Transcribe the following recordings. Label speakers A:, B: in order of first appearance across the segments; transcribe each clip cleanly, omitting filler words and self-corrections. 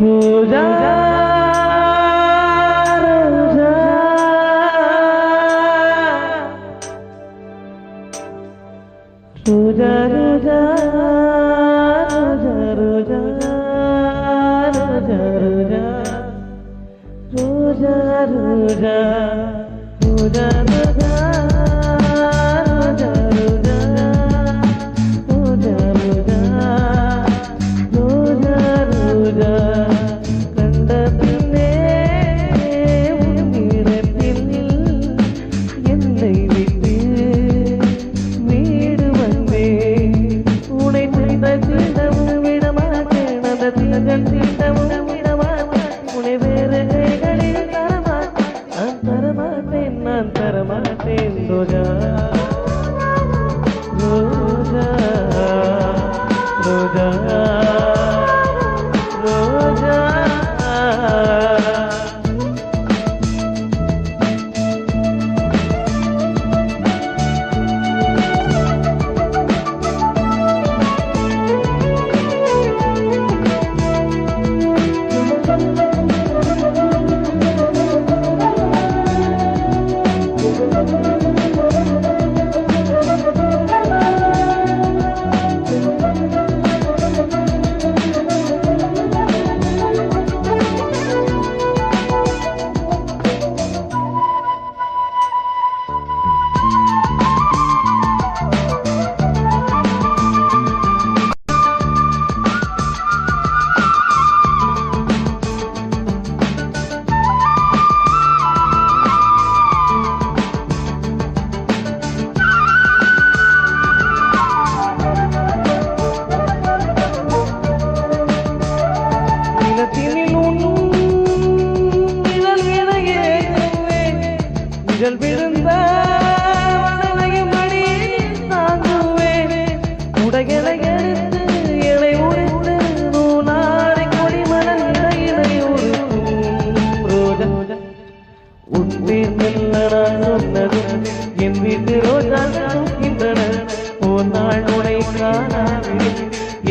A: ரோஜா ரோஜா ரோஜா ரோஜா ரோஜா ரோஜா ரோஜா ரோஜா ரோஜா ரோஜா ரோஜா Roja, Roja, Roja, Roja.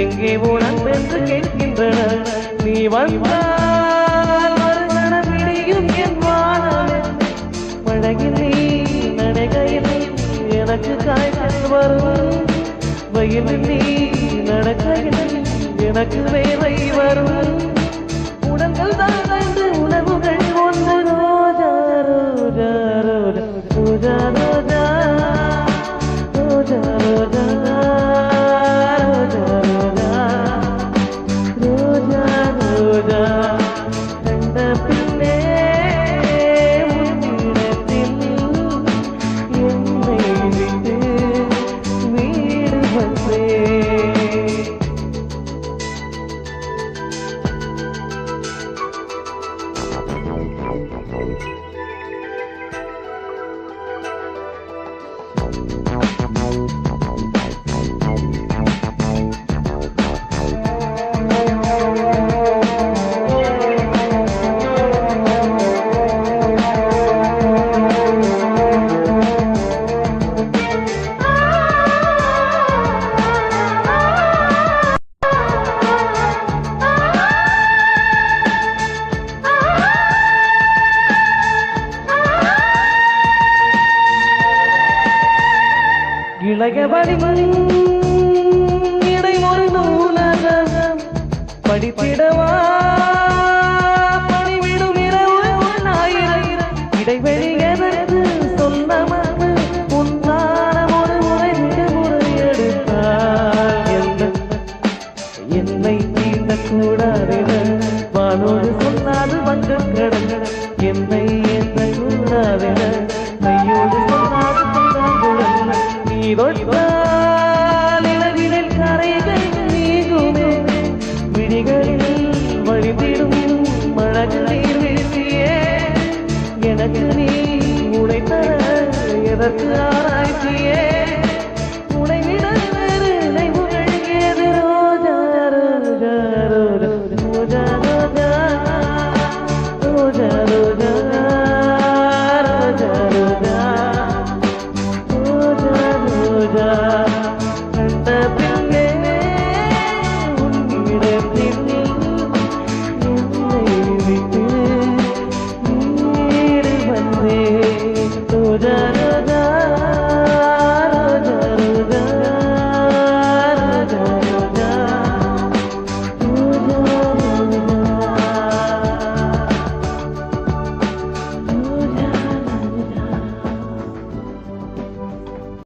A: எங்கே உனக்கு என்று கேட்கின்றன நீ வந்தால் மறுகணமிடியும் என் வானம் மழையில் நீ நடக்கையில் எனக்கு காய்ச்சல் வரும் வயலில் நீ நடக்கையில் எனக்கு வேலை வரும் உடல்கள் தான் உணவுகள் ஒன்று ரோஜா ரோஜா ரோஜா ரோஜா ரோஜா ரோஜா இடைமொழி நூலகம் படித்திடவா பணிவிடும் இரவு ஆயிரம் இடைவெளி எனக்கு சொன்னமது உன்னான ஒரு முறை முறை எடுத்தார் என்னை